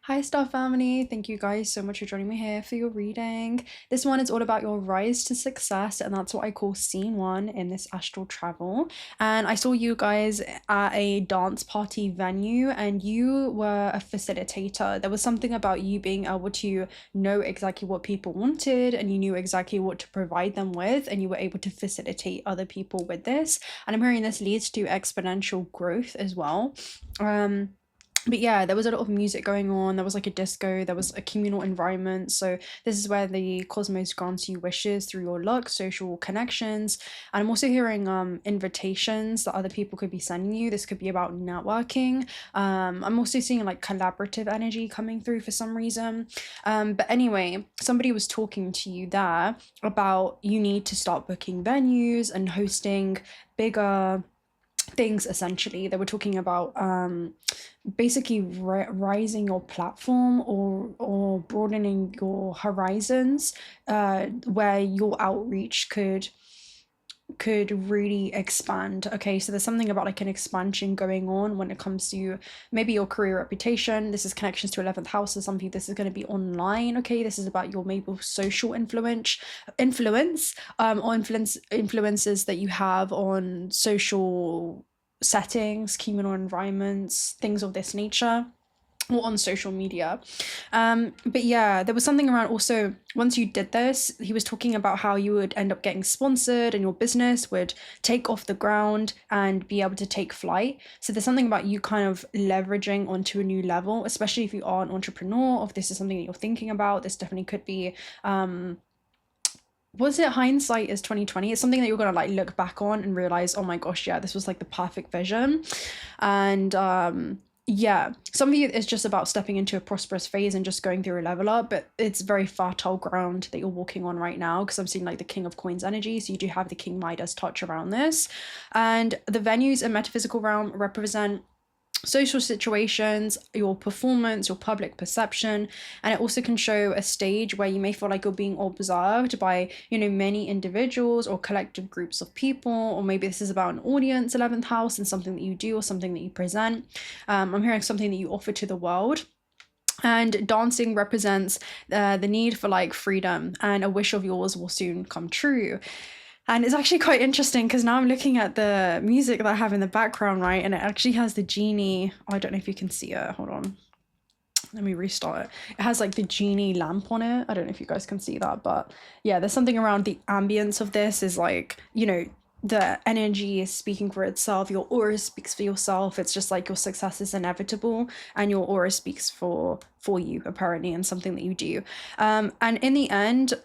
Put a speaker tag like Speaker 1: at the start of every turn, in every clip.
Speaker 1: Hi, Star Family. Thank you guys so much for joining me here for your reading. This one is all about your rise to success, and that's what I call scene one in this astral travel. And I saw you guys at a dance party venue, and you were a facilitator. There was something about you being able to know exactly what people wanted, and you knew exactly what to provide them with, and you were able to facilitate other people with this. And I'm hearing this leads to exponential growth as well. But yeah, there was a lot of music going on. There was like a disco, there was a communal environment. So this is where the cosmos grants you wishes through your luck, social connections. And I'm also hearing invitations that other people could be sending you. This could be about networking. I'm also seeing like collaborative energy coming through for some reason. But anyway, somebody was talking to you there about you need to start booking venues and hosting bigger things. Essentially, they were talking about basically rising your platform or broadening your horizons, where your outreach could really expand. Okay, so there's something about like an expansion going on when it comes to maybe your career reputation. This is connections to 11th house. So some people, this is going to be online. Okay, this is about your maybe social influence or influences that you have on social settings, communal environments, things of this nature, or on social media. But yeah, there was something around also once you did this, he was talking about how you would end up getting sponsored and your business would take off the ground and be able to take flight. So there's something about you kind of leveraging onto a new level, especially if you are an entrepreneur, or if this is something that you're thinking about. This definitely could be was it hindsight is 2020? It's something that you're gonna like look back on and realize, oh my gosh, yeah, this was like the perfect vision. And yeah, some of you it's just about stepping into a prosperous phase and just going through a level up, but it's very fertile ground that you're walking on right now, because I'm seeing like the King of Coins energy, so you do have the King Midas touch around this. And the venues and metaphysical realm represent social situations, your performance, your public perception, and it also can show a stage where you may feel like you're being observed by, many individuals or collective groups of people, or maybe this is about an audience, 11th house, and something that you do or something that you present. I'm hearing something that you offer to the world. And dancing represents the need for like freedom, and a wish of yours will soon come true. And it's actually quite interesting because now I'm looking at the music that I have in the background, right? And it actually has the genie. Oh, I don't know if you can see it. Hold on. Let me restart it. It has like the genie lamp on it. I don't know if you guys can see that, but yeah, there's something around the ambience of this is like, the energy is speaking for itself. Your aura speaks for yourself. It's just like your success is inevitable, and your aura speaks for you, apparently, and something that you do. And in the end,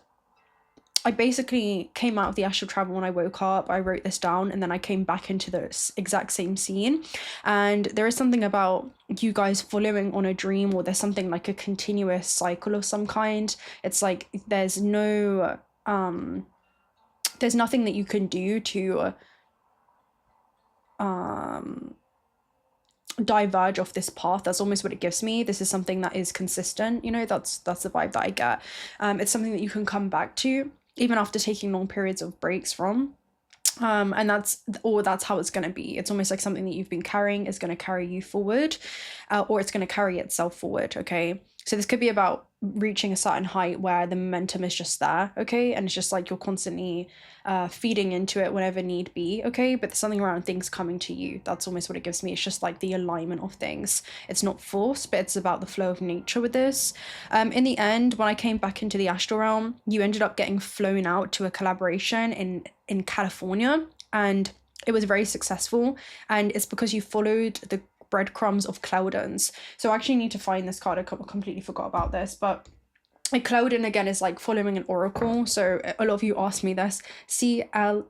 Speaker 1: I basically came out of the astral travel when I woke up. I wrote this down, and then I came back into the exact same scene. And there is something about you guys following on a dream, or there's something like a continuous cycle of some kind. It's like there's no there's nothing that you can do to diverge off this path. That's almost what it gives me. This is something that is consistent, that's the vibe that I get. It's something that you can come back to even after taking long periods of breaks from. And that's how it's going to be. It's almost like something that you've been carrying is going to carry you forward, or it's going to carry itself forward. Okay, so this could be about reaching a certain height where the momentum is just there, okay, and it's just like you're constantly feeding into it whenever need be, okay, but there's something around things coming to you. That's almost what it gives me. It's just like the alignment of things. It's not forced, but it's about the flow of nature with this. In the end, when I came back into the astral realm, you ended up getting flown out to a collaboration in California, and it was very successful, and it's because you followed the breadcrumbs of 𝓣𝓭𝓪𝓷𝓼. So I actually need to find this card. I completely forgot about this, but 𝓣𝓭𝓪𝓷 again is like following an oracle. So a lot of you asked me this. CLEDON,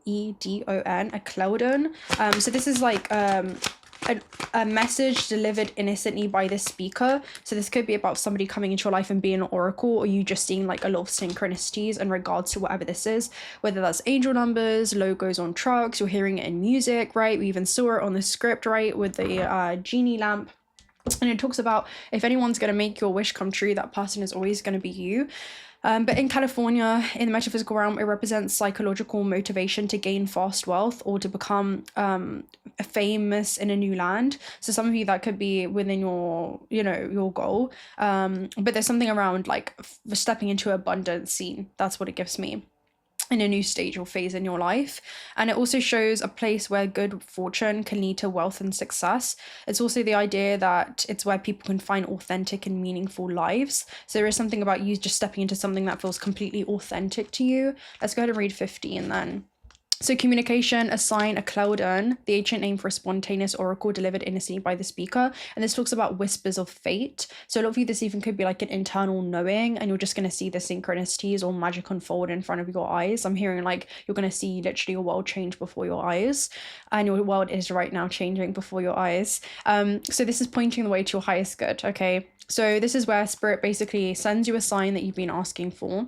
Speaker 1: a 𝓣𝓭𝓪𝓷. So this is like a message delivered innocently by the speaker. So this could be about somebody coming into your life and being an oracle, or you just seeing like a lot of synchronicities in regards to whatever this is, whether that's angel numbers, logos on trucks, you're hearing it in music, right? We even saw it on the script, right, with the genie lamp. And it talks about if anyone's going to make your wish come true, that person is always going to be you. But in California, in the metaphysical realm, it represents psychological motivation to gain fast wealth or to become famous in a new land. So some of you, that could be within your, your goal. But there's something around like stepping into abundance scene. That's what it gives me, in a new stage or phase in your life. And it also shows a place where good fortune can lead to wealth and success. It's also the idea that it's where people can find authentic and meaningful lives. So there is something about you just stepping into something that feels completely authentic to you. Let's go ahead and read 15 then. So communication, a sign, a 𝓘𝓪𝓼, the ancient name for a spontaneous oracle delivered innocently by the speaker. And this talks about whispers of fate. So a lot of you, this even could be like an internal knowing, and you're just going to see the synchronicities or magic unfold in front of your eyes. I'm hearing like you're going to see literally your world change before your eyes, and your world is right now changing before your eyes. So this is pointing the way to your highest good, okay? So this is where spirit basically sends you a sign that you've been asking for.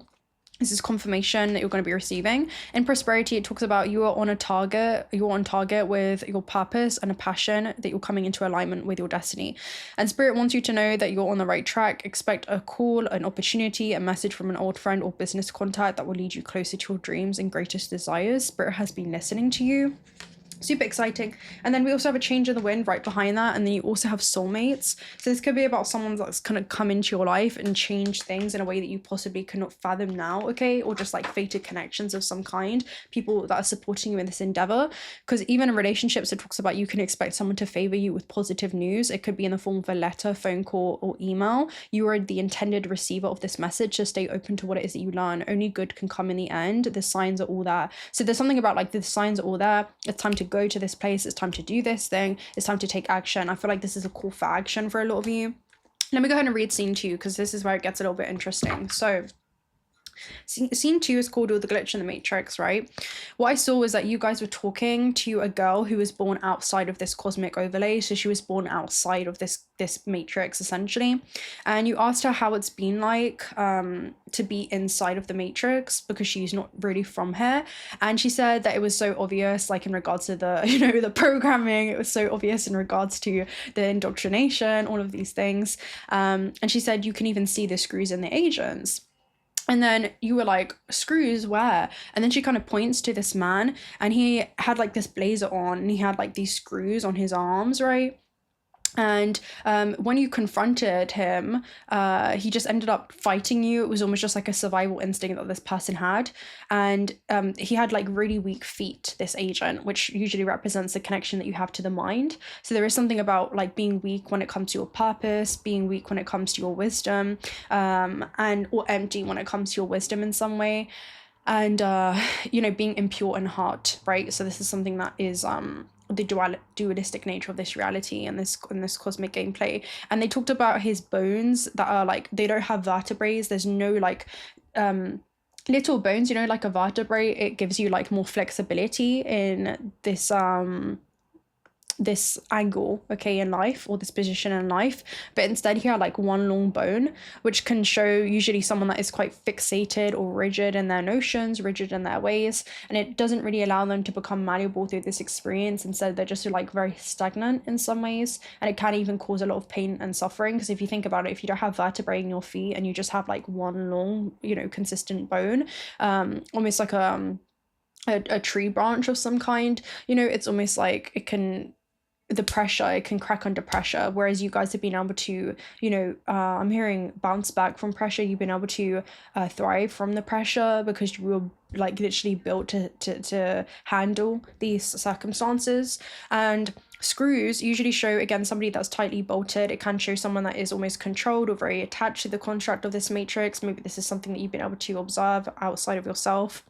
Speaker 1: This is confirmation that you're going to be receiving. In prosperity, it talks about you are on target with your purpose and a passion, that you're coming into alignment with your destiny. And spirit wants you to know that you're on the right track. Expect a call, an opportunity, a message from an old friend or business contact that will lead you closer to your dreams and greatest desires. Spirit has been listening to you. Super exciting. And then we also have a change in the wind right behind that, and then you also have soulmates. So this could be about someone that's kind of come into your life and change things in a way that you possibly cannot fathom now, okay? Or just like fated connections of some kind, people that are supporting you in this endeavor. Because even in relationships, it talks about you can expect someone to favor you with positive news. It could be in the form of a letter, phone call, or email. You are the intended receiver of this message, so stay open to what it is that you learn. Only good can come in the end. The signs are all there. So there's something about like the signs are all there. It's time to go to this place. It's time to do this thing. It's time to take action. I feel like this is a call for action for a lot of you. Let me go ahead and read scene 2, because this is where it gets a little bit interesting. So scene 2 is called All the Glitch in the Matrix, right? What I saw was that you guys were talking to a girl who was born outside of this cosmic overlay. So she was born outside of this matrix, essentially. And you asked her how it's been like to be inside of the matrix, because she's not really from here. And she said that it was so obvious, like in regards to the, the programming, it was so obvious in regards to the indoctrination, all of these things. And she said you can even see the screws in the agents. And then you were like, screws where? And then she kind of points to this man, and he had like this blazer on, and he had like these screws on his arms, right? And when you confronted him, he just ended up fighting you. It was almost just like a survival instinct that this person had. And he had like really weak feet, this agent, which usually represents the connection that you have to the mind. So there is something about like being weak when it comes to your purpose, being weak when it comes to your wisdom, or empty when it comes to your wisdom in some way. And, being impure in heart, right? So this is something that is the dualistic nature of this reality and this cosmic gameplay. And they talked about his bones that are like, they don't have vertebrae. There's no like little bones, like a vertebrae. It gives you like more flexibility in this angle, okay, in life, or this position in life. But instead he had like one long bone, which can show usually someone that is quite fixated or rigid in their notions, rigid in their ways, and it doesn't really allow them to become malleable through this experience. Instead they're just like very stagnant in some ways, and it can even cause a lot of pain and suffering. Because if you think about it, if you don't have vertebrae in your feet and you just have like one long, consistent bone, almost like a tree branch of some kind, it's almost like it can crack under pressure. Whereas you guys have been able to, I'm hearing bounce back from pressure. You've been able to thrive from the pressure, because you were like literally built to handle these circumstances. And screws usually show, again, somebody that's tightly bolted. It can show someone that is almost controlled or very attached to the construct of this matrix. Maybe this is something that you've been able to observe outside of yourself.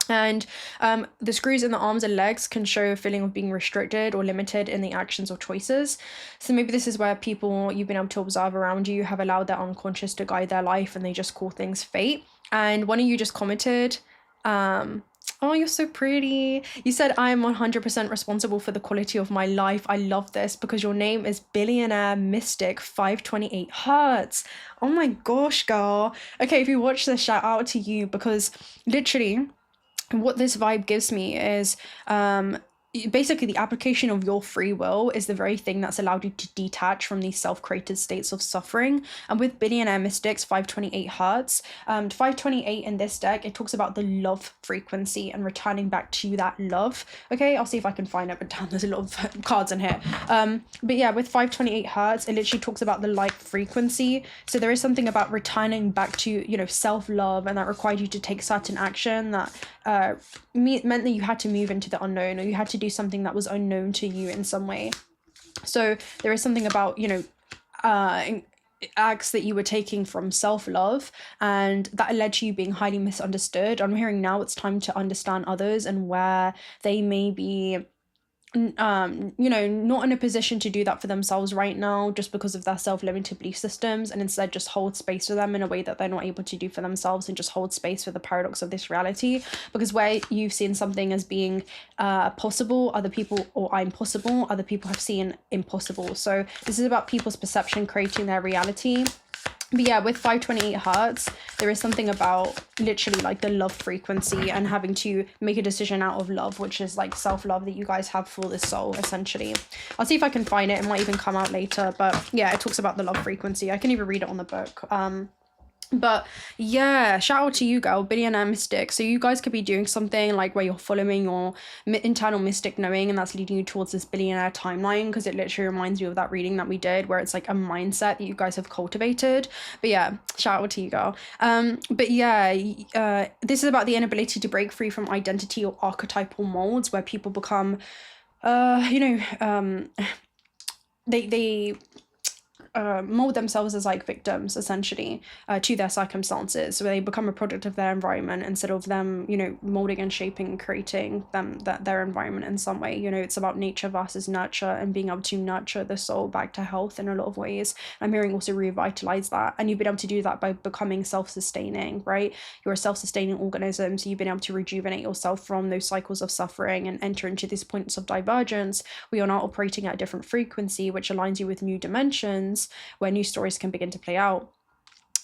Speaker 1: And the screws in the arms and legs can show a feeling of being restricted or limited in the actions or choices. So maybe this is where people you've been able to observe around you have allowed their unconscious to guide their life, and they just call things fate. And one of you just commented, oh, you're so pretty. You said, I am 100% responsible for the quality of my life. I love this, because your name is Billionaire Mystic 528 Hertz. Oh my gosh, girl. Okay, if you watch this, shout out to you, because literally what this vibe gives me is basically the application of your free will is the very thing that's allowed you to detach from these self-created states of suffering. And with Billionaire Mystics 528 Hertz, 528 in this deck, it talks about the love frequency and returning back to that love. Okay, I'll see if I can find it, but damn, there's a lot of cards in here. But yeah, with 528 Hertz, it literally talks about the light frequency. So there is something about returning back to, you know, self-love, and that required you to take certain action that meant that you had to move into the unknown, or you had to do something that was unknown to you in some way. So there is something about, you know, acts that you were taking from self-love, and that led to you being highly misunderstood. I'm hearing now it's time to understand others and where they may be you know, not in a position to do that for themselves right now just because of their self-limited belief systems, and instead just hold space for them in a way that they're not able to do for themselves, and just hold space for the paradox of this reality. Because where you've seen something as being possible, other people, or I'm possible, other people have seen impossible. So this is about people's perception creating their reality. But yeah, with 528 Hertz, there is something about literally like the love frequency and having to make a decision out of love, which is like self-love that you guys have for this soul, essentially. I'll see if I can find it. It might even come out later. But yeah, it talks about the love frequency. I can even read it on the book. But yeah, shout out to you, girl, Billionaire Mystic. So you guys could be doing something like where you're following your internal mystic knowing, and that's leading you towards this billionaire timeline, because it literally reminds me of that reading that we did where it's like a mindset that you guys have cultivated. But yeah, shout out to you, girl. But yeah, this is about the inability to break free from identity or archetypal molds where people become you know, they mold themselves as like victims, essentially, to their circumstances. So they become a product of their environment instead of them, you know, molding and shaping and creating their environment in some way. You know, it's about nature versus nurture, and being able to nurture the soul back to health in a lot of ways. I'm hearing also revitalize that, and you've been able to do that by becoming self-sustaining, right? You're a self-sustaining organism, so you've been able to rejuvenate yourself from those cycles of suffering and enter into these points of divergence where you're now operating at a different frequency, which aligns you with new dimensions where new stories can begin to play out.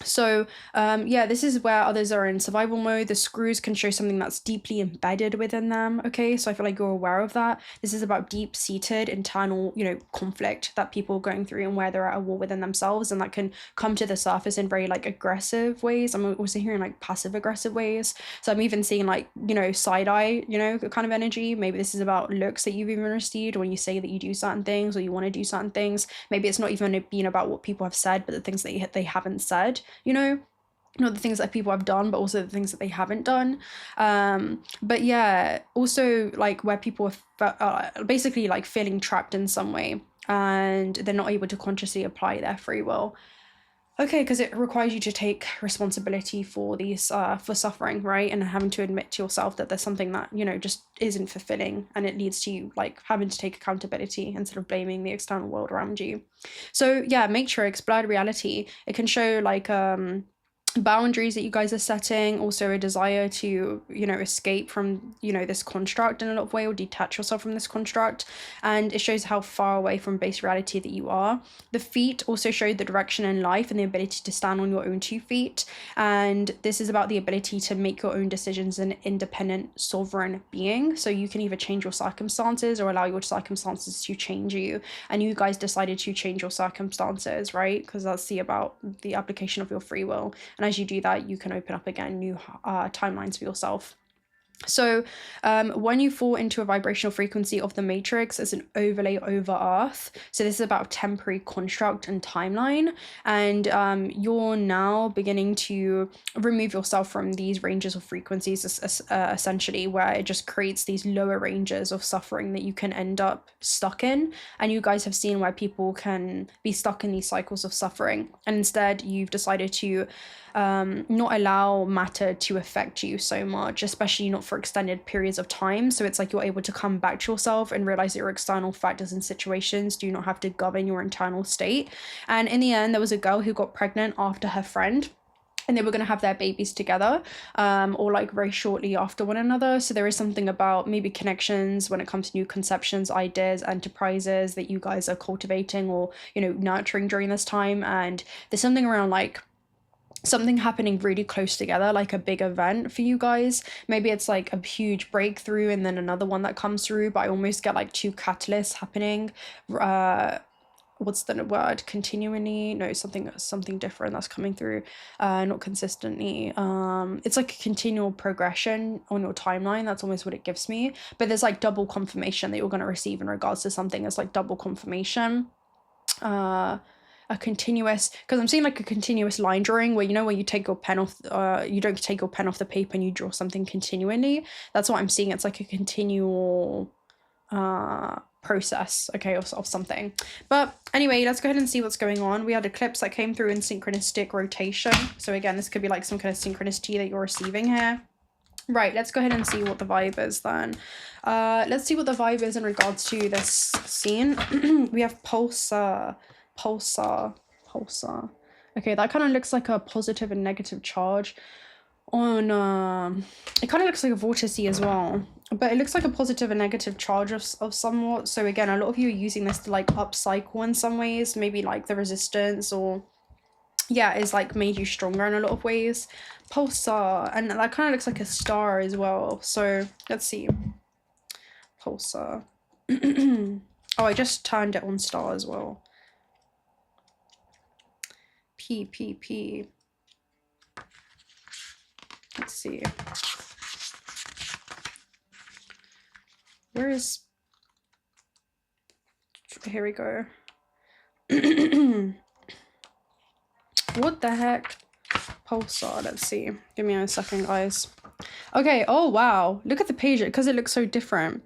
Speaker 1: So yeah, this is where others are in survival mode. The screws can show something that's deeply embedded within them. Okay, so I feel like you're aware of that. This is about deep-seated internal, you know, conflict that people are going through, and where they're at a war within themselves, and that can come to the surface in very like aggressive ways. I'm also hearing like passive aggressive ways. So I'm even seeing like, you know, side eye, you know, kind of energy. Maybe this is about looks that you've even received when you say that you do certain things or you want to do certain things. Maybe it's not even being about what people have said, but the things that they haven't said. You know, not the things that people have done, but also the things that they haven't done. But yeah, also like where people are basically like feeling trapped in some way, and they're not able to consciously apply their free will. Okay, because it requires you to take responsibility for these for suffering, right? And having to admit to yourself that there's something that, you know, just isn't fulfilling, and it leads to you like having to take accountability instead of blaming the external world around you. So yeah, Matrix, blurred reality, it can show like boundaries that you guys are setting, also a desire to, you know, escape from, you know, this construct in a lot of way, or detach yourself from this construct. And it shows how far away from base reality that you are. The feet also show the direction in life and the ability to stand on your own 2 feet, and this is about the ability to make your own decisions as an independent sovereign being. So you can either change your circumstances or allow your circumstances to change you, and you guys decided to change your circumstances, right? Because that's about the application of your free will. And as you do that, you can open up again new timelines for yourself. So when you fall into a vibrational frequency of the matrix as an overlay over Earth, so this is about temporary construct and timeline, and you're now beginning to remove yourself from these ranges of frequencies, essentially, where it just creates these lower ranges of suffering that you can end up stuck in. And you guys have seen where people can be stuck in these cycles of suffering, and instead you've decided to not allow matter to affect you so much, especially not for extended periods of time. So it's like you're able to come back to yourself and realize that your external factors and situations do not have to govern your internal state. And in the end, there was a girl who got pregnant after her friend, and they were going to have their babies together, or like very shortly after one another. So there is something about maybe connections when it comes to new conceptions, ideas, enterprises that you guys are cultivating or, you know, nurturing during this time. And there's something around like something happening really close together, like a big event for you guys. Maybe it's like a huge breakthrough and then another one that comes through, but I almost get like two catalysts happening. What's the word? Continually? No, something different that's coming through. Not consistently. It's like a continual progression on your timeline. That's almost what it gives me. But there's like double confirmation that you're going to receive in regards to something. It's like double confirmation. A continuous, because I'm seeing like a continuous line drawing where, you know, when you take your pen off, you don't take your pen off the paper and you draw something continually. That's what I'm seeing. It's like a continual process, okay, of something. But anyway, let's go ahead and see what's going on. We had eclipse that came through in synchronistic rotation. So again, this could be like some kind of synchronicity that you're receiving here. Right, let's go ahead and see what the vibe is then. Let's see what the vibe is in regards to this scene. We have pulsar. Okay, that kind of looks like a positive and negative charge on it kind of looks like a vortice as well, but it looks like a positive and negative charge of somewhat. So again, a lot of you are using this to like upcycle in some ways, maybe like the resistance, or yeah, is like made you stronger in a lot of ways. Pulsar, and that kind of looks like a star as well. So let's see. Pulsar. Oh, I just turned it on star as well. P. Let's see. Where is... Here we go. What the heck? Pulsar, let's see. Give me a second, guys. Okay, oh wow. Look at the page, because it looks so different.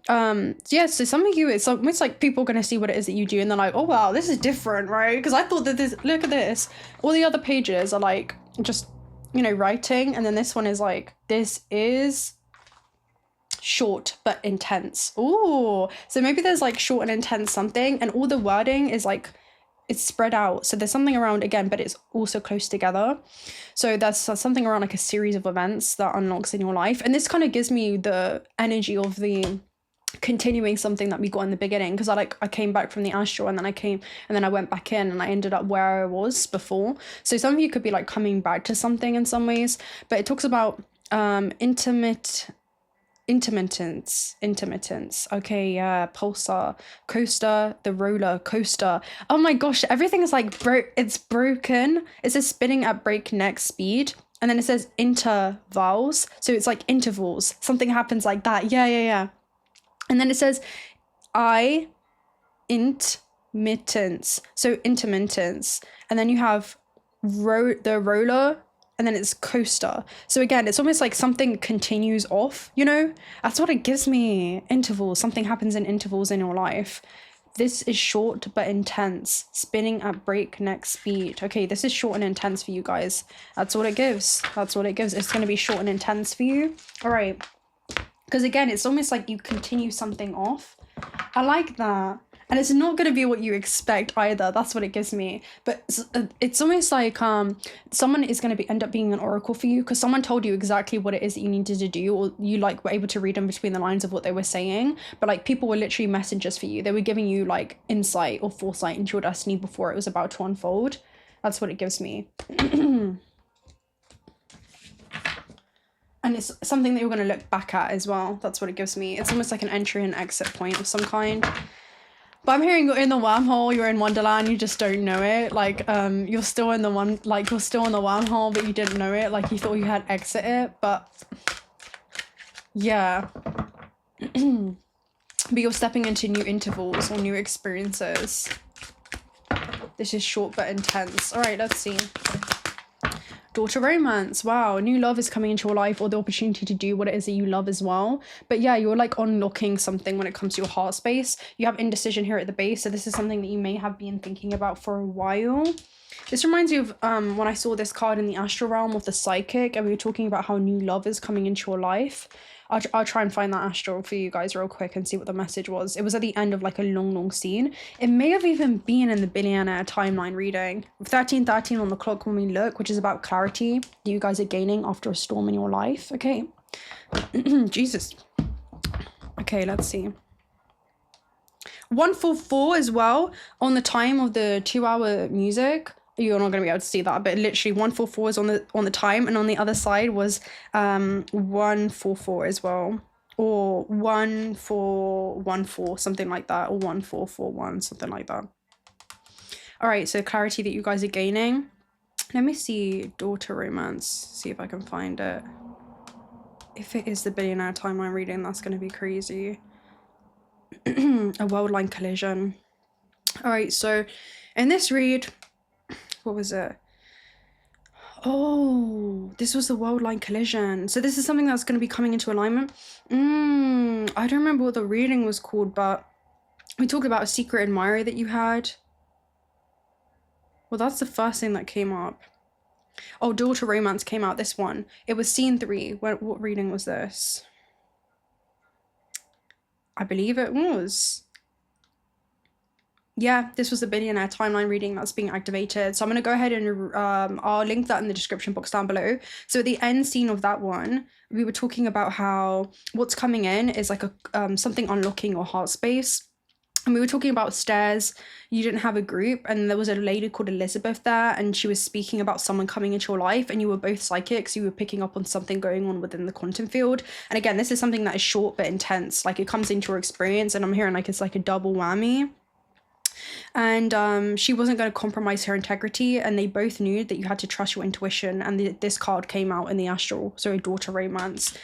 Speaker 1: Yeah, so some of you, it's almost like people are going to see what it is that you do and they're like, oh wow, this is different, right? Because I thought that this, look at this, all the other pages are like just, you know, writing, and then this one is like, this is short but intense. Ooh, so maybe there's like short and intense something, and all the wording is like, it's spread out, so there's something around again, but it's also close together. So that's something around like a series of events that unlocks in your life, and this kind of gives me the energy of the continuing something that we got in the beginning, because I came back from the astral, and then I went back in and I ended up where I was before. So some of you could be like coming back to something in some ways, but it talks about intermittence. Okay, yeah, pulsar, coaster, the roller coaster. Oh my gosh, everything is like it's broken. It says spinning at breakneck speed, and then it says intervals, so it's like intervals, something happens like that. Yeah. And then it says intermittence, so intermittence, and then you have the roller, and then it's coaster. So again, it's almost like something continues off, you know? That's what it gives me. Intervals, something happens in intervals in your life. This is short but intense, spinning at breakneck speed. Okay, this is short and intense for you guys. That's what it gives. It's going to be short and intense for you. All right. Because again, it's almost like you continue something off. I like that. And it's not going to be what you expect either. That's what it gives me. But it's almost like someone is going to end up being an oracle for you, because someone told you exactly what it is that you needed to do, or you like were able to read in between the lines of what they were saying. But like people were literally messengers for you. They were giving you like insight or foresight into your destiny before it was about to unfold. That's what it gives me. And it's something that you're going to look back at as well. That's what it gives me. It's almost like an entry and exit point of some kind. But I'm hearing you're in the wormhole, you're in Wonderland, you just don't know it. Like, you're still in the wormhole, but you didn't know it. Like, you thought you had exited, but yeah. But you're stepping into new intervals or new experiences. This is short but intense. All right, let's see. Daughter romance. Wow, new love is coming into your life, or the opportunity to do what it is that you love as well. But yeah, you're like unlocking something when it comes to your heart space. You have indecision here at the base, so this is something that you may have been thinking about for a while. This reminds me of when I saw this card in the astral realm with the psychic, and we were talking about how new love is coming into your life. I'll try and find that astral for you guys real quick and see what the message was. It was at the end of like a long scene. It may have even been in the Billionaire timeline reading. 1313 on the clock when we look, which is about clarity that you guys are gaining after a storm in your life. Okay. Jesus. Okay, let's see. 144 as well on the time of the 2-hour music. you're not going to be able to see that, but literally 144 is on the time, and on the other side was 144 as well, or 1414, something like that, or 1441, something like that. All right, so clarity that you guys are gaining. Let me see daughter romance, see if I can find it. If it is the billionaire timeline reading, that's going to be crazy. A world line collision. All right, so in this read, what was it? Oh, this was the world line collision. So this is something that's going to be coming into alignment. I don't remember what the reading was called, but we talked about a secret admirer that you had. Well, that's the first thing that came up. Oh, daughter romance came out, this one. It was scene 3. What reading was this? I believe it was. Yeah, this was the billionaire timeline reading that's being activated. So I'm going to go ahead and I'll link that in the description box down below. So at the end scene of that one, we were talking about how what's coming in is like a something unlocking your heart space. And we were talking about stairs. You didn't have a group, and there was a lady called Elizabeth there, and she was speaking about someone coming into your life, and you were both psychics. You were picking up on something going on within the quantum field. And again, this is something that is short but intense. Like, it comes into your experience, and I'm hearing like it's like a double whammy. And she wasn't going to compromise her integrity, and they both knew that you had to trust your intuition. And this card came out in the astral, so a daughter romance.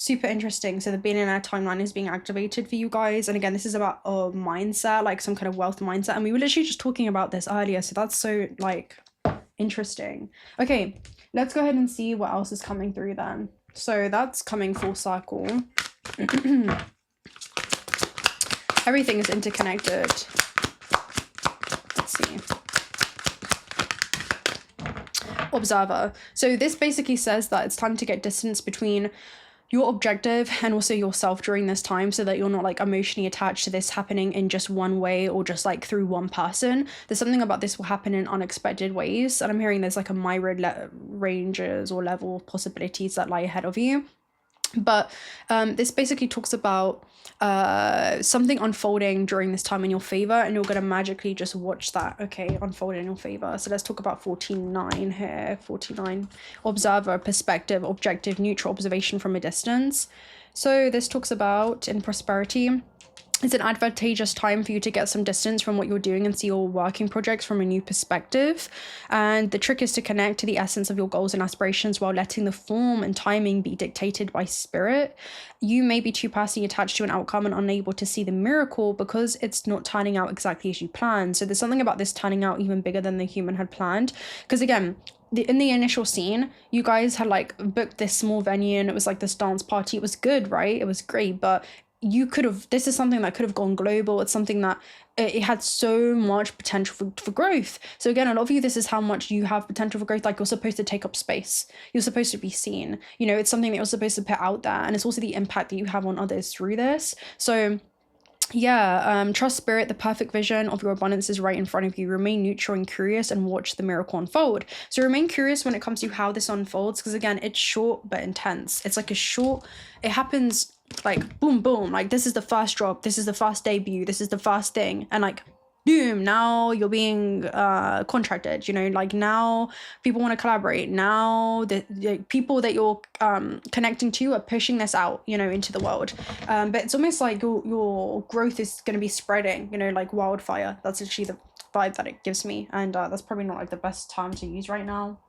Speaker 1: Super interesting. So the billionaire timeline is being activated for you guys, and again, this is about a mindset, like some kind of wealth mindset, and we were literally just talking about this earlier, so that's so like interesting. Okay, let's go ahead and see what else is coming through then. So that's coming full circle. Everything is interconnected. Let's see. Observer. So this basically says that it's time to get distance between your objective and also yourself during this time, so that you're not like emotionally attached to this happening in just one way or just like through one person. There's something about this will happen in unexpected ways, and I'm hearing there's like a myriad ranges or level of possibilities that lie ahead of you. But this basically talks about something unfolding during this time in your favor, and you're going to magically just watch that, okay, unfold in your favor. So let's talk about 49 here. 49. Observer, perspective, objective, neutral, observation from a distance. So this talks about in prosperity, it's an advantageous time for you to get some distance from what you're doing and see your working projects from a new perspective. And the trick is to connect to the essence of your goals and aspirations while letting the form and timing be dictated by spirit. You may be too personally attached to an outcome and unable to see the miracle because it's not turning out exactly as you planned. So there's something about this turning out even bigger than the human had planned. Because again, in the initial scene, you guys had like booked this small venue, and it was like this dance party. It was good, right? It was great, but you could have, this is something that could have gone global. It's something that it had so much potential for growth. So again, a lot of you, this is how much you have potential for growth. Like, you're supposed to take up space. You're supposed to be seen. You know, it's something that you're supposed to put out there. And it's also the impact that you have on others through this. So yeah, trust spirit. The perfect vision of your abundance is right in front of you. Remain neutral and curious and watch the miracle unfold. So remain curious when it comes to how this unfolds, because again, it's short but intense. It's like it happens like boom boom, like this is the first drop, this is the first debut, this is the first thing, and like boom, now you're being contracted, you know, like now people want to collaborate. Now the people that you're connecting to are pushing this out, you know, into the world. But it's almost like your growth is going to be spreading, you know, like wildfire. That's actually the vibe that it gives me, and that's probably not like the best time to use right now,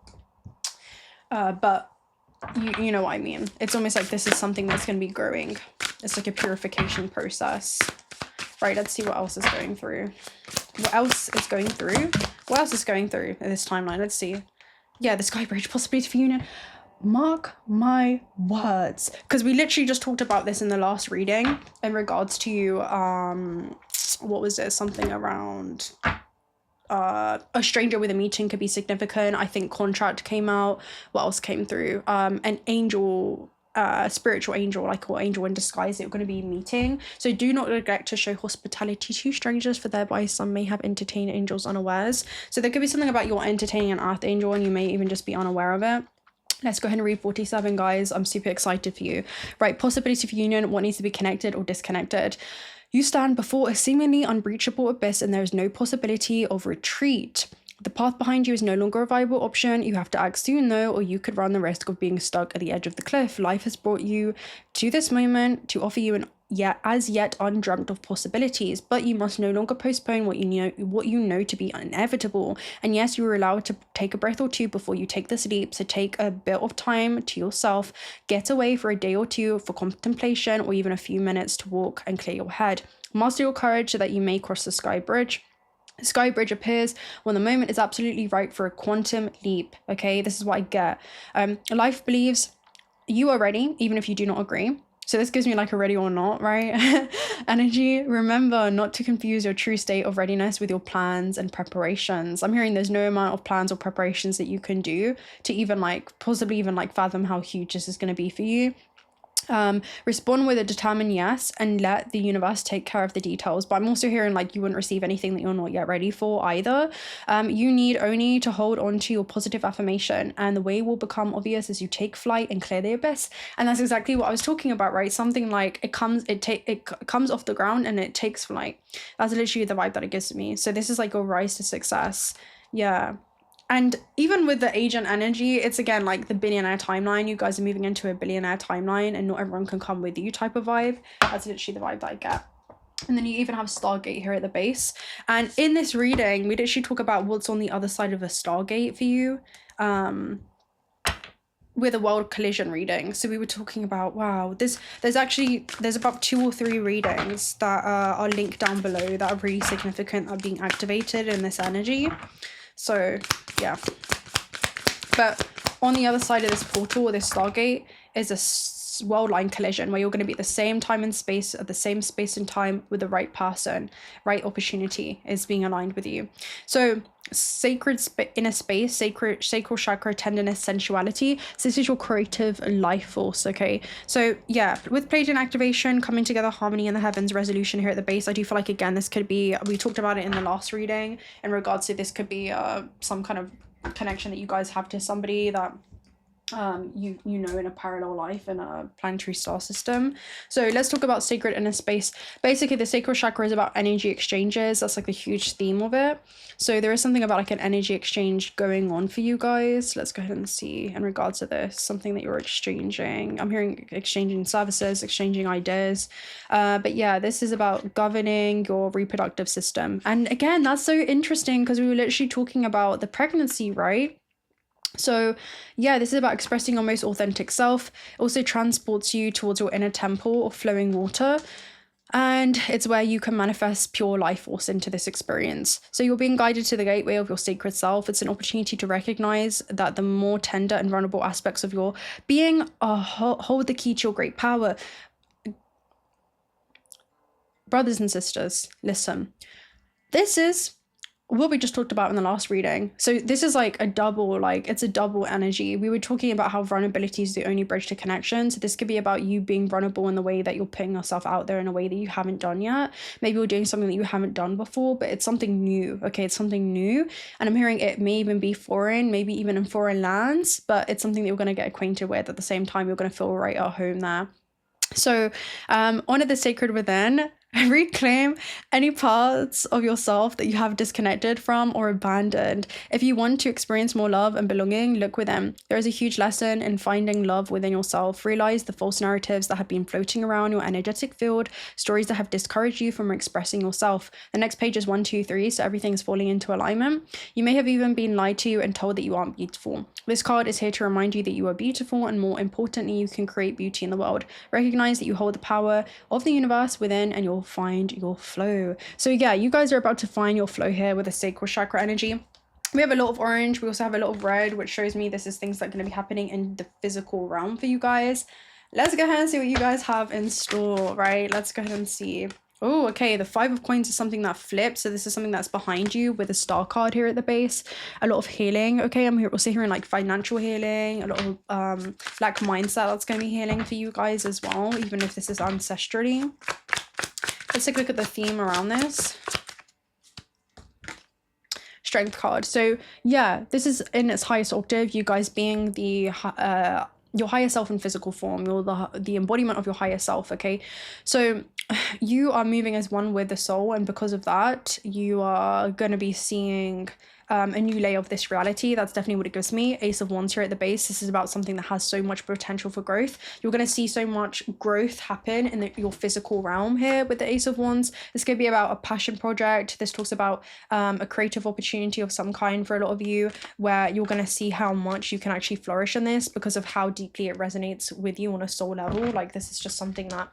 Speaker 1: but you know what I mean. It's almost like this is something that's going to be growing. It's like a purification process. Right, let's see what else is going through. What else is going through? What else is going through in this timeline? Let's see. Yeah, the sky bridge, possibility for union. Mark my words. Because we literally just talked about this in the last reading in regards to, what was it? Something around... a stranger with a meeting could be significant. I think contract came out. What else came through? An angel, spiritual angel, like, or angel in disguise that you're going to be meeting. So do not neglect to show hospitality to strangers, for thereby some may have entertained angels unawares. So there could be something about you're entertaining an earth angel, and you may even just be unaware of it. Let's go ahead and read 47, guys. I'm super excited for you. Right, possibility for union. What needs to be connected or disconnected? You stand before a seemingly unbreachable abyss, and there is no possibility of retreat. The path behind you is no longer a viable option. You have to act soon though, or you could run the risk of being stuck at the edge of the cliff. Life has brought you to this moment to offer you an as yet undreamt of possibilities, but you must no longer postpone what you know to be inevitable. And yes, you are allowed to take a breath or two before you take this leap. So take a bit of time to yourself, get away for a day or two for contemplation, or even a few minutes to walk and clear your head. Master your courage so that you may cross the sky bridge. The sky bridge appears when the moment is absolutely right for a quantum leap. Okay, this is what I get. Life believes you are ready, even if you do not agree. So this gives me like a ready or not, right? Energy, remember not to confuse your true state of readiness with your plans and preparations. I'm hearing there's no amount of plans or preparations that you can do to even possibly even fathom how huge this is going to be for you. Respond with a determined yes and let the universe take care of the details. But I'm also hearing you wouldn't receive anything that you're not yet ready for either. You need only to hold on to your positive affirmation, and the way will become obvious as you take flight and clear the abyss. And that's exactly what I was talking about, right? Something like it comes off the ground and it takes flight. That's literally the vibe that it gives to me. So this is like a rise to success. Yeah. And even with the agent energy, it's again like the billionaire timeline. You guys are moving into a billionaire timeline and not everyone can come with you type of vibe. That's literally the vibe that I get. And then you even have Stargate here at the base. And in this reading, we literally talk about what's on the other side of a Stargate for you. With a world collision reading. So we were talking about, wow, there's about 2 or 3 readings that are linked down below that are really significant, that are being activated in this energy. So yeah, but on the other side of this portal or this Stargate is a world line collision where you're going to be at the same time and space, at the same space and time with the right person. Right opportunity is being aligned with you. So sacred inner space, sacral chakra, tenderness, sensuality. So this is your creative life force. Okay, so yeah, with Pleiadian activation, coming together, harmony in the heavens, resolution here at the base. I do feel like again this could be, we talked about it in the last reading in regards to this could be some kind of connection that you guys have to somebody that you know in a parallel life in a planetary star system. So let's talk about sacred inner space. Basically the sacral chakra is about energy exchanges. That's like the huge theme of it. So there is something about like an energy exchange going on for you guys. Let's go ahead and see in regards to this, something that you're exchanging. I'm hearing exchanging services, exchanging ideas, but yeah, this is about governing your reproductive system. And again, that's so interesting because we were literally talking about the pregnancy, right? So yeah, this is about expressing your most authentic self. It also transports you towards your inner temple or flowing water. And it's where you can manifest pure life force into this experience. So you're being guided to the gateway of your sacred self. It's an opportunity to recognize that the more tender and vulnerable aspects of your being hold the key to your great power. Brothers and sisters, listen. This is what we just talked about in the last reading. So this is like a double, it's a double energy. We were talking about how vulnerability is the only bridge to connection. So this could be about you being vulnerable in the way that you're putting yourself out there in a way that you haven't done yet. Maybe you're doing something that you haven't done before, but it's something new. Okay, it's something new. And I'm hearing it may even be foreign, maybe even in foreign lands, but it's something that you're going to get acquainted with. At the same time, you're going to feel right at home there. So honor the sacred within. Reclaim any parts of yourself that you have disconnected from or abandoned. If you want to experience more love and belonging, look within. There is a huge lesson in finding love within yourself. Realize the false narratives that have been floating around your energetic field, stories that have discouraged you from expressing yourself. The next page is 1, 2, 3, so everything is falling into alignment. You may have even been lied to and told that you aren't beautiful. This card is here to remind you that you are beautiful, and more importantly, you can create beauty in the world. Recognize that you hold the power of the universe within, and you'll find your flow. So yeah, you guys are about to find your flow here with the sacral chakra energy. We have a lot of orange. We also have a lot of red, which shows me this is things that are going to be happening in the physical realm for you guys. Let's go ahead and see what you guys have in store, right? Let's go ahead and see. Oh, okay, the 5 of coins is something that flips. So this is something that's behind you with a star card here at the base. A lot of healing. Okay, I'm here also hearing like financial healing, a lot of like mindset that's going to be healing for you guys as well, even if this is ancestrally. Let's take a look at the theme around this. Strength card. So yeah, this is in its highest octave, you guys being the your higher self in physical form. You're the embodiment of your higher self. Okay, so you are moving as one with the soul, and because of that you are going to be seeing a new layer of this reality. That's definitely what it gives me. Ace of Wands here at the base. This is about something that has so much potential for growth. You're going to see so much growth happen in your physical realm here with the Ace of Wands. This could be about a passion project. This talks about a creative opportunity of some kind for a lot of you, where you're going to see how much you can actually flourish in this because of how deeply it resonates with you on a soul level. Like, this is just something that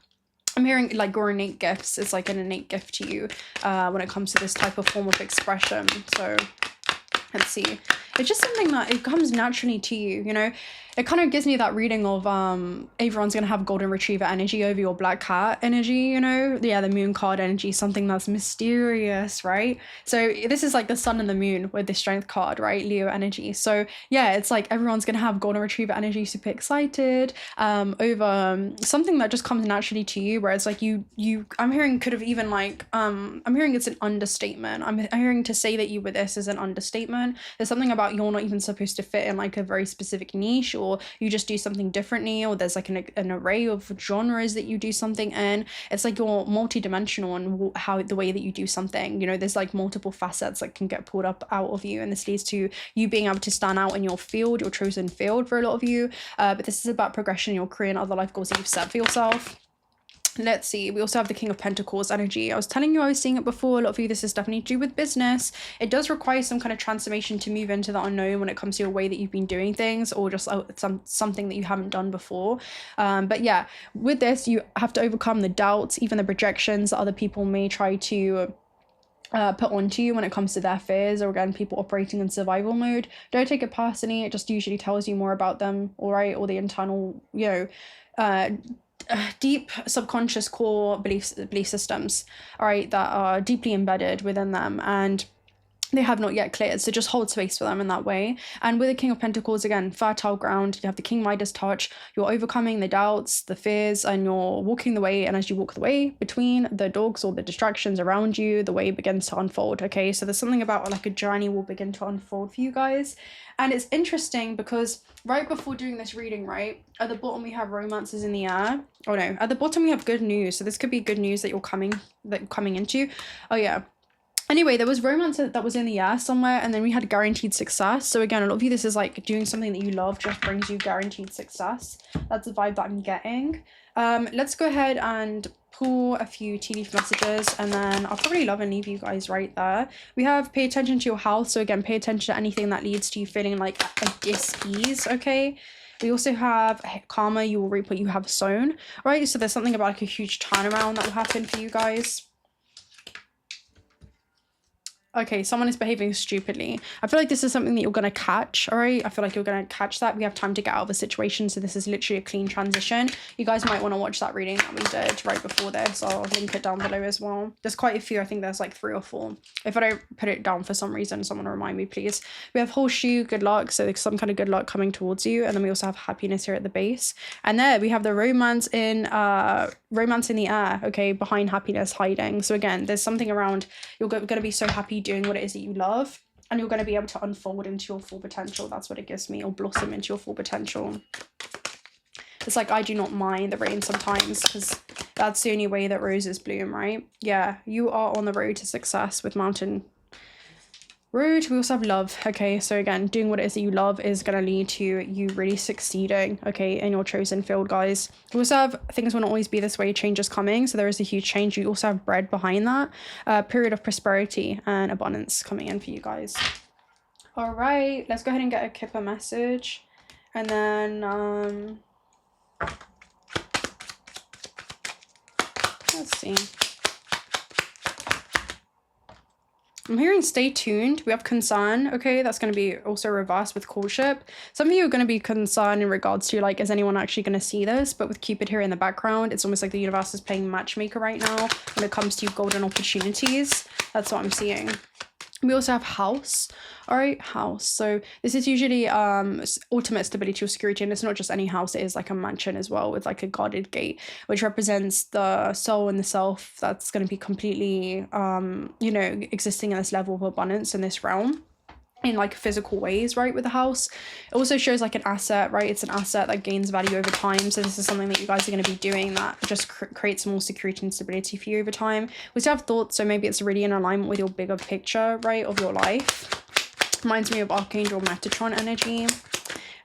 Speaker 1: I'm hearing, like, your innate gifts. It's like an innate gift to you when it comes to this type of form of expression. So let's see. It's just something that it comes naturally to you, you know. It kind of gives me that reading of everyone's gonna have golden retriever energy over your black cat energy, you know. Yeah, the moon card energy, something that's mysterious, right? So this is like the sun and the moon with the strength card, right? Leo energy. So yeah, it's like everyone's gonna have golden retriever energy, super excited over something that just comes naturally to you, where it's like you I'm hearing could have even like I'm hearing it's an understatement. I'm hearing to say that you were this is an understatement. There's something about you're not even supposed to fit in like a very specific niche, or you just do something differently, or there's like an array of genres that you do something in. It's like you're multi-dimensional on how the way that you do something, you know. There's like multiple facets that can get pulled up out of you, and this leads to you being able to stand out in your field, your chosen field for a lot of you. But this is about progression in your career and other life goals that you've set for yourself. Let's see, we also have the King of Pentacles energy. I was telling you I was seeing it before. A lot of you, this is definitely to do with business. It does require some kind of transformation to move into the unknown when it comes to your way that you've been doing things, or just something that you haven't done before. But yeah, with this, you have to overcome the doubts, even the projections that other people may try to put onto you when it comes to their fears, or again, people operating in survival mode. Don't take it personally. It just usually tells you more about them, all right, or the internal, you know, deep subconscious core belief systems, all right, that are deeply embedded within them, and they have not yet cleared. So just hold space for them in that way. And with the King of Pentacles, again, fertile ground. You have the King Midas touch. You're overcoming the doubts, the fears, and you're walking the way. And as you walk the way between the dogs or the distractions around you, the way begins to unfold. Okay, so there's something about like a journey will begin to unfold for you guys. And it's interesting because right before doing this reading, right, at the bottom we have romances in the air. Oh no, at the bottom we have good news. So this could be good news that you're coming into. Oh yeah. Anyway, there was romance that was in the air somewhere, and then we had guaranteed success. So again, a lot of you, this is like doing something that you love just brings you guaranteed success. That's the vibe that I'm getting. Let's go ahead and pull a few tea leaf messages, and then I'll probably love and leave you guys right there. We have pay attention to your health. So again, pay attention to anything that leads to you feeling like a dis-ease, okay? We also have karma, you will reap what you have sown. All right, so there's something about like a huge turnaround that will happen for you guys. Okay, someone is behaving stupidly. I feel like this is something that you're going to catch, all right? I feel like you're going to catch that. We have time to get out of the situation, so this is literally a clean transition. You guys might want to watch that reading that we did right before this. I'll link it down below as well. There's quite a few. I think there's like 3 or 4. If I don't put it down for some reason, someone remind me, please. We have horseshoe, good luck. So there's some kind of good luck coming towards you. And then we also have happiness here at the base. And there we have the romance in the air, okay, behind happiness hiding. So again, there's something around you're going to be so happy doing what it is that you love, and you're going to be able to unfold into your full potential. That's what it gives me, or blossom into your full potential. It's like I do not mind the rain sometimes, because that's the only way that roses bloom, right? Yeah, you are on the road to success with Mountain Road. We also have love. Okay, so again, doing what it is that you love is going to lead to you really succeeding, okay, in your chosen field, guys. We also have things will not always be this way, change is coming. So there is a huge change. You also have bread behind that, period of prosperity and abundance coming in for you guys. All right, let's go ahead and get a Kipper message, and then let's see. I'm hearing stay tuned. We have concern, okay? That's going to be also reversed with courtship. Some of you are going to be concerned in regards to, like, is anyone actually going to see this? But with Cupid here in the background, it's almost like the universe is playing matchmaker right now when it comes to golden opportunities. That's what I'm seeing. We also have house. All right, house. So this is usually ultimate stability or security, and it's not just any house. It is like a mansion as well, with like a guarded gate, which represents the soul and the self that's going to be completely you know, existing in this level of abundance in this realm in like physical ways, right? With the house, it also shows like an asset, right? It's an asset that gains value over time. So this is something that you guys are going to be doing that just creates more security and stability for you over time. We still have thoughts, so maybe it's really in alignment with your bigger picture, right, of your life. Reminds me of Archangel Metatron energy.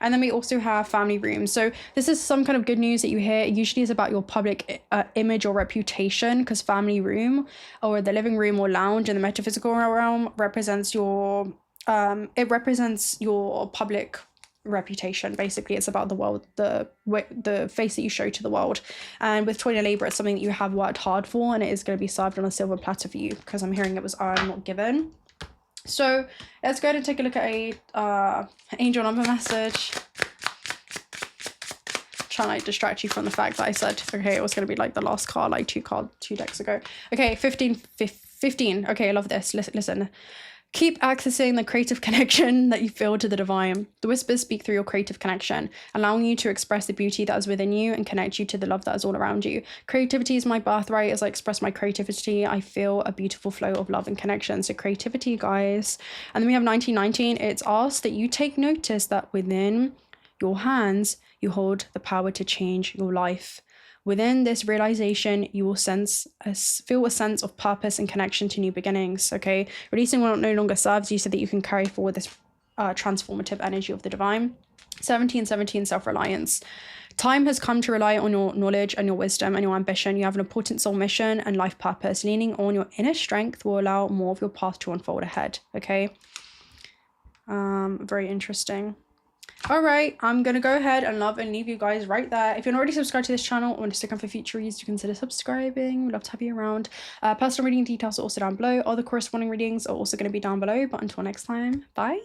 Speaker 1: And then we also have family rooms. So this is some kind of good news that you hear. It usually is about your public image or reputation, because family room or the living room or lounge in the metaphysical realm represents your it represents your public reputation. Basically, it's about the world, the face that you show to the world. And with Twin Libra, it's something that you have worked hard for, and it is going to be served on a silver platter for you, because I'm hearing it was earned, not given. So let's go ahead and take a look at a angel number message. Trying to like distract you from the fact that I said, okay, it was going to be like the last card, like two decks ago. Okay, 15. Okay, I love this. Listen. Keep accessing the creative connection that you feel to the divine. The whispers speak through your creative connection, allowing you to express the beauty that is within you and connect you to the love that is all around you. Creativity is my birthright. As I express my creativity, I feel a beautiful flow of love and connection. So creativity, guys. And then we have 1919. It's asked that you take notice that within your hands, you hold the power to change your life. Within this realization, you will feel a sense of purpose and connection to new beginnings, okay? Releasing what no longer serves you so that you can carry forward this transformative energy of the divine. 1717, self-reliance. Time has come to rely on your knowledge and your wisdom and your ambition. You have an important soul mission and life purpose. Leaning on your inner strength will allow more of your path to unfold ahead, okay? Very interesting. All right, I'm going to go ahead and love and leave you guys right there. If you're not already subscribed to this channel and want to stick on for future reads, do consider subscribing. We'd love to have you around. Personal reading details are also down below. All the corresponding readings are also going to be down below. But until next time, bye.